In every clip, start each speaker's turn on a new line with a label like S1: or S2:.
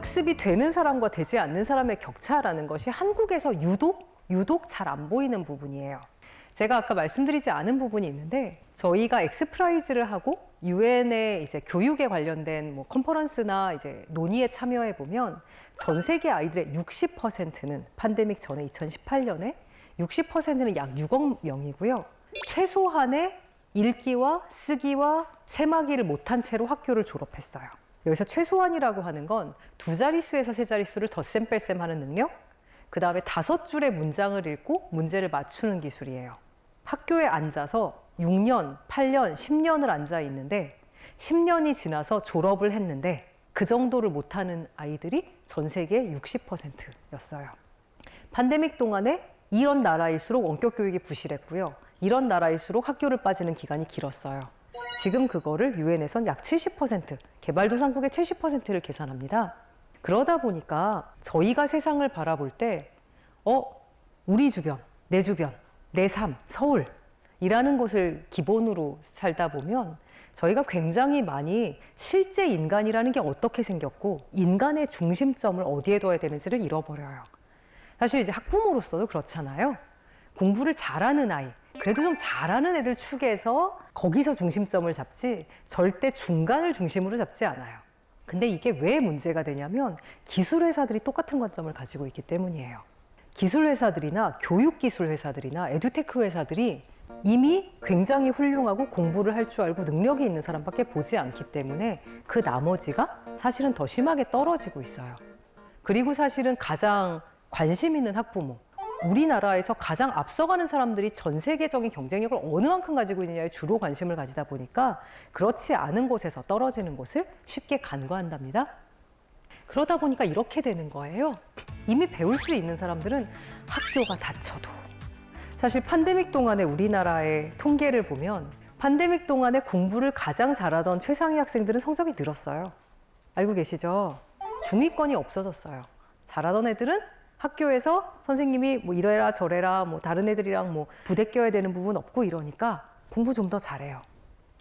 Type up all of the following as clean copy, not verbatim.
S1: 학습이 되는 사람과 되지 않는 사람의 격차라는 것이 한국에서 유독 잘 안 보이는 부분이에요. 제가 아까 말씀드리지 않은 부분이 있는데 저희가 엑스프라이즈를 하고 유엔의 이제 교육에 관련된 뭐 컨퍼런스나 이제 논의에 참여해 보면 전 세계 아이들의 60%는 팬데믹 전에 2018년에 60%는 약 6억 명이고요. 최소한의 읽기와 쓰기와 세마기를 못한 채로 학교를 졸업했어요. 여기서 최소한이라고 하는 건 두 자릿수에서 세 자릿수를 덧셈 뺄셈 하는 능력, 그 다음에 5줄의 문장을 읽고 문제를 맞추는 기술이에요. 학교에 앉아서 6년, 8년, 10년을 앉아 있는데 10년이 지나서 졸업을 했는데 그 정도를 못하는 아이들이 전 세계의 60%였어요. 팬데믹 동안에 이런 나라일수록 원격 교육이 부실했고요. 이런 나라일수록 학교를 빠지는 기간이 길었어요. 지금 그거를 유엔에선 약 70%, 개발도상국의 70%를 계산합니다. 그러다 보니까 저희가 세상을 바라볼 때 우리 주변, 내 삶, 서울이라는 곳을 기본으로 살다 보면 저희가 굉장히 많이 실제 인간이라는 게 어떻게 생겼고 인간의 중심점을 어디에 둬야 되는지를 잃어버려요. 사실 이제 학부모로서도 그렇잖아요. 공부를 잘하는 아이, 그래도 좀 잘하는 애들 축에서 거기서 중심점을 잡지 절대 중간을 중심으로 잡지 않아요. 근데 이게 왜 문제가 되냐면 기술 회사들이 똑같은 관점을 가지고 있기 때문이에요. 기술 회사들이나 교육 기술 회사들이나 에듀테크 회사들이 이미 굉장히 훌륭하고 공부를 할 줄 알고 능력이 있는 사람밖에 보지 않기 때문에 그 나머지가 사실은 더 심하게 떨어지고 있어요. 그리고 사실은 가장 관심 있는 학부모, 우리나라에서 가장 앞서가는 사람들이 전 세계적인 경쟁력을 어느 만큼 가지고 있느냐에 주로 관심을 가지다 보니까 그렇지 않은 곳에서 떨어지는 곳을 쉽게 간과한답니다. 그러다 보니까 이렇게 되는 거예요. 이미 배울 수 있는 사람들은 학교가 닫혀도. 사실 팬데믹 동안에 우리나라의 통계를 보면 팬데믹 동안에 공부를 가장 잘하던 최상위 학생들은 성적이 늘었어요. 알고 계시죠? 중위권이 없어졌어요. 잘하던 애들은 학교에서 선생님이 뭐 이래라 저래라 뭐 다른 애들이랑 뭐 부대껴야 되는 부분 없고 이러니까 공부 좀 더 잘해요.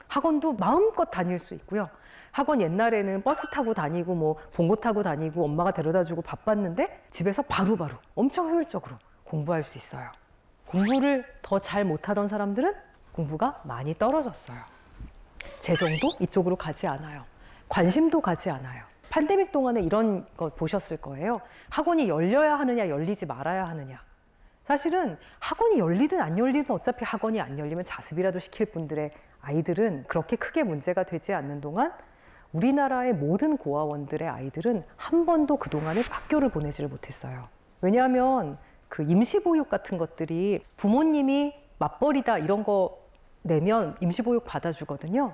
S1: 학원도 마음껏 다닐 수 있고요. 학원 옛날에는 버스 타고 다니고 뭐 봉고 타고 다니고 엄마가 데려다주고 바빴는데 집에서 바로바로 엄청 효율적으로 공부할 수 있어요. 공부를 더 잘 못하던 사람들은 공부가 많이 떨어졌어요. 재정도 이쪽으로 가지 않아요. 관심도 가지 않아요. 팬데믹 동안에 이런 거 보셨을 거예요. 학원이 열려야 하느냐 열리지 말아야 하느냐. 사실은 학원이 열리든 안 열리든 어차피 학원이 안 열리면 자습이라도 시킬 분들의 아이들은 그렇게 크게 문제가 되지 않는 동안 우리나라의 모든 고아원들의 아이들은 한 번도 그동안에 학교를 보내지를 못했어요. 왜냐하면 그 임시보육 같은 것들이 부모님이 맞벌이다 이런 거 내면 임시보육 받아주거든요.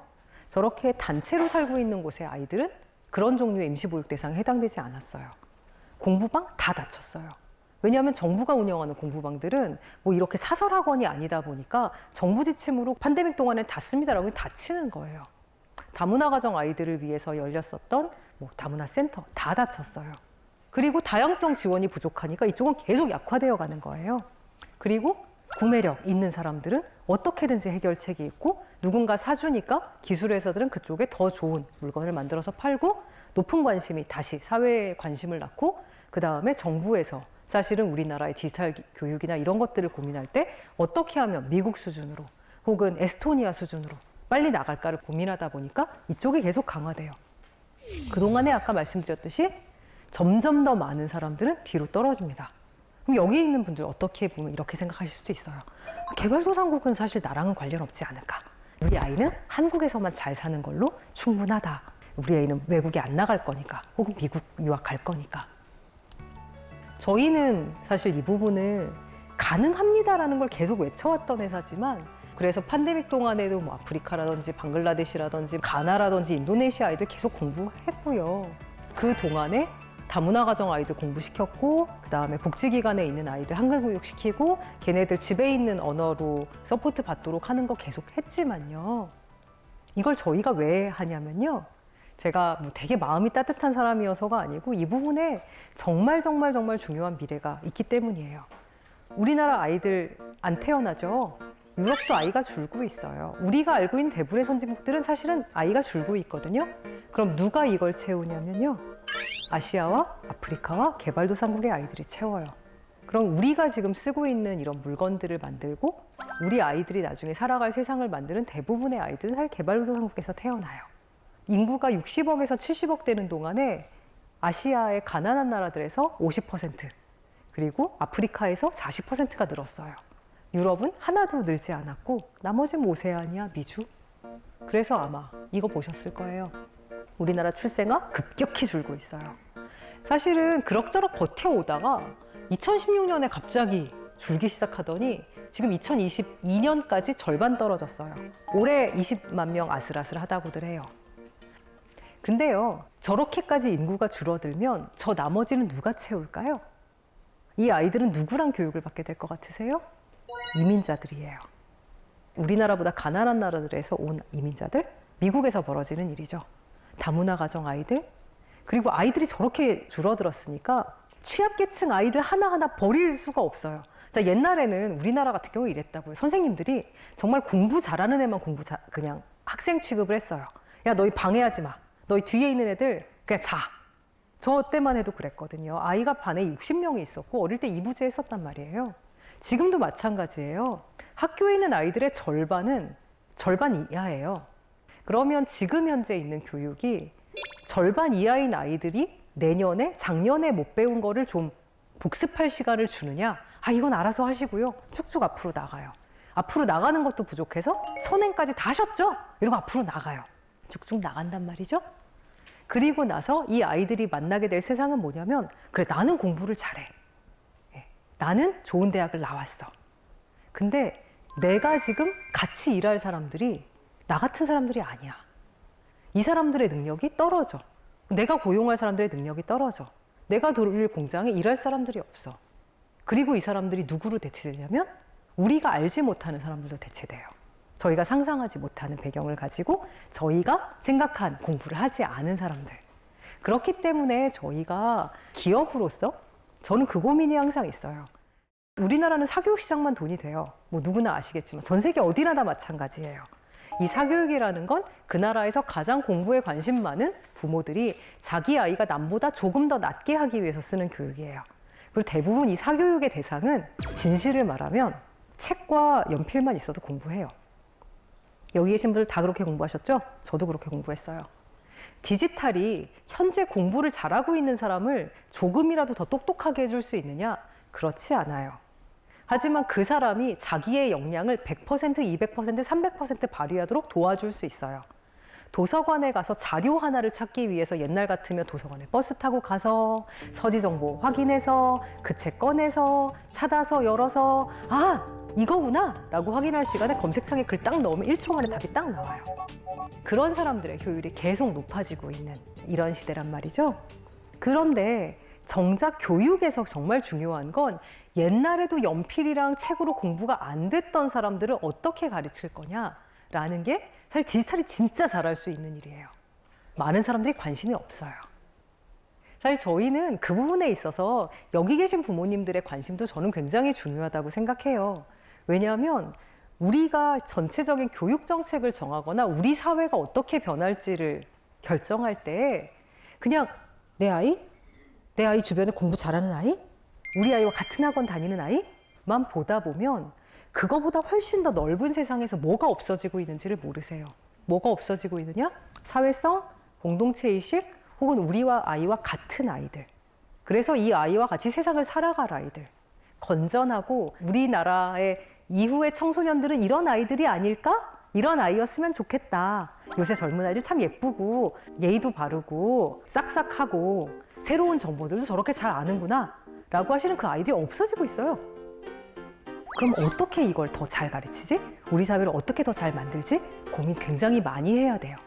S1: 저렇게 단체로 살고 있는 곳의 아이들은 그런 종류의 임시보육 대상에 해당되지 않았어요. 공부방 다 닫혔어요. 왜냐하면 정부가 운영하는 공부방들은 뭐 이렇게 사설학원이 아니다 보니까 정부 지침으로 팬데믹 동안에 닫습니다라고 닫히는 거예요. 다문화 가정 아이들을 위해서 열렸었던 뭐 다문화 센터 다 닫혔어요. 그리고 다양성 지원이 부족하니까 이쪽은 계속 약화되어 가는 거예요. 그리고 구매력 있는 사람들은 어떻게든지 해결책이 있고 누군가 사주니까 기술회사들은 그쪽에 더 좋은 물건을 만들어서 팔고 높은 관심이 다시 사회에 관심을 낳고 그 다음에 정부에서 사실은 우리나라의 디지털 교육이나 이런 것들을 고민할 때 어떻게 하면 미국 수준으로 혹은 에스토니아 수준으로 빨리 나갈까를 고민하다 보니까 이쪽이 계속 강화돼요. 그동안에 아까 말씀드렸듯이 점점 더 많은 사람들은 뒤로 떨어집니다. 그럼 여기 있는 분들 어떻게 보면 이렇게 생각하실 수도 있어요. 개발도상국은 사실 나랑은 관련 없지 않을까. 우리 아이는 한국에서만 잘 사는 걸로 충분하다. 우리 아이는 외국에 안 나갈 거니까 혹은 미국 유학 갈 거니까. 저희는 사실 이 부분을 가능합니다라는 걸 계속 외쳐왔던 회사지만 그래서 팬데믹 동안에도 뭐 아프리카라든지 방글라데시라든지 가나라든지 인도네시아 아이들 계속 공부했고요. 그 동안에 다문화 가정 아이들 공부시켰고 그 다음에 복지기관에 있는 아이들 한글 교육시키고 걔네들 집에 있는 언어로 서포트 받도록 하는 거 계속 했지만요. 이걸 저희가 왜 하냐면요. 제가 뭐 되게 마음이 따뜻한 사람이어서가 아니고 이 부분에 정말 중요한 미래가 있기 때문이에요. 우리나라 아이들 안 태어나죠. 유럽도 아이가 줄고 있어요. 우리가 알고 있는 대부분의 선진국들은 사실은 아이가 줄고 있거든요. 그럼 누가 이걸 채우냐면요. 아시아와 아프리카와 개발도상국의 아이들이 채워요. 그럼 우리가 지금 쓰고 있는 이런 물건들을 만들고 우리 아이들이 나중에 살아갈 세상을 만드는 대부분의 아이들은 사실 개발도상국에서 태어나요. 인구가 60억에서 70억 되는 동안에 아시아의 가난한 나라들에서 50%, 그리고 아프리카에서 40%가 늘었어요. 유럽은 하나도 늘지 않았고 나머지는 오세아니아, 미주. 그래서 아마 이거 보셨을 거예요. 우리나라 출생아 급격히 줄고 있어요. 사실은 그럭저럭 버텨오다가 2016년에 갑자기 줄기 시작하더니 지금 2022년까지 절반 떨어졌어요. 올해 20만 명 아슬아슬하다고들 해요. 근데요, 저렇게까지 인구가 줄어들면 저 나머지는 누가 채울까요? 이 아이들은 누구랑 교육을 받게 될 것 같으세요? 이민자들이에요. 우리나라보다 가난한 나라들에서 온 이민자들, 미국에서 벌어지는 일이죠. 다문화 가정 아이들, 그리고 아이들이 저렇게 줄어들었으니까 취약계층 아이들 하나하나 버릴 수가 없어요. 자, 옛날에는 우리나라 같은 경우 이랬다고요. 선생님들이 정말 공부 잘하는 애만 그냥 학생 취급을 했어요. 야, 너희 방해하지 마. 너희 뒤에 있는 애들 그냥 자. 저 때만 해도 그랬거든요. 아이가 반에 60명이 있었고 어릴 때 이부제 했었단 말이에요. 지금도 마찬가지예요. 학교에 있는 아이들의 절반 이하예요. 그러면 지금 현재 있는 교육이 절반 이하인 아이들이 내년에 작년에 못 배운 거를 좀 복습할 시간을 주느냐? 아, 이건 알아서 하시고요. 쭉쭉 앞으로 나가요. 앞으로 나가는 것도 부족해서 선행까지 다 하셨죠? 이러고 앞으로 나가요. 쭉쭉 나간단 말이죠. 그리고 나서 이 아이들이 만나게 될 세상은 뭐냐면, 그래, 나는 공부를 잘해. 나는 좋은 대학을 나왔어. 근데 내가 지금 같이 일할 사람들이 나 같은 사람들이 아니야. 이 사람들의 능력이 떨어져. 내가 고용할 사람들의 능력이 떨어져. 내가 돌릴 공장에 일할 사람들이 없어. 그리고 이 사람들이 누구로 대체되냐면 우리가 알지 못하는 사람들도 대체돼요. 저희가 상상하지 못하는 배경을 가지고 저희가 생각한 공부를 하지 않은 사람들. 그렇기 때문에 저희가 기업으로서 저는 그 고민이 항상 있어요. 우리나라는 사교육 시장만 돈이 돼요. 뭐 누구나 아시겠지만 전 세계 어디나 다 마찬가지예요. 이 사교육이라는 건 그 나라에서 가장 공부에 관심 많은 부모들이 자기 아이가 남보다 조금 더 낫게 하기 위해서 쓰는 교육이에요. 그리고 대부분 이 사교육의 대상은 진실을 말하면 책과 연필만 있어도 공부해요. 여기 계신 분들 다 그렇게 공부하셨죠? 저도 그렇게 공부했어요. 디지털이 현재 공부를 잘하고 있는 사람을 조금이라도 더 똑똑하게 해줄 수 있느냐? 그렇지 않아요. 하지만 그 사람이 자기의 역량을 100%, 200%, 300% 발휘하도록 도와줄 수 있어요. 도서관에 가서 자료 하나를 찾기 위해서 옛날 같으면 도서관에 버스 타고 가서 서지 정보 확인해서 그 책 꺼내서 찾아서 열어서 아, 이거구나 라고 확인할 시간에 검색창에 글 딱 넣으면 1초 만에 답이 딱 나와요. 그런 사람들의 효율이 계속 높아지고 있는 이런 시대란 말이죠. 그런데 정작 교육에서 정말 중요한 건 옛날에도 연필이랑 책으로 공부가 안 됐던 사람들을 어떻게 가르칠 거냐라는 게 사실 디지털이 진짜 잘할 수 있는 일이에요. 많은 사람들이 관심이 없어요. 사실 저희는 그 부분에 있어서 여기 계신 부모님들의 관심도 저는 굉장히 중요하다고 생각해요. 왜냐하면 우리가 전체적인 교육 정책을 정하거나 우리 사회가 어떻게 변할지를 결정할 때 그냥 내 아이 주변에 공부 잘하는 아이? 우리 아이와 같은 학원 다니는 아이만 보다 보면 그거보다 훨씬 더 넓은 세상에서 뭐가 없어지고 있는지를 모르세요. 뭐가 없어지고 있느냐? 사회성, 공동체의식, 혹은 우리와 아이와 같은 아이들. 그래서 이 아이와 같이 세상을 살아갈 아이들. 건전하고 우리나라의 이후의 청소년들은 이런 아이들이 아닐까? 이런 아이였으면 좋겠다. 요새 젊은 아이들 참 예쁘고 예의도 바르고 싹싹하고 새로운 정보들도 저렇게 잘 아는구나 라고 하시는 그 아이들이 없어지고 있어요. 그럼 어떻게 이걸 더 잘 가르치지? 우리 사회를 어떻게 더 잘 만들지? 고민 굉장히 많이 해야 돼요.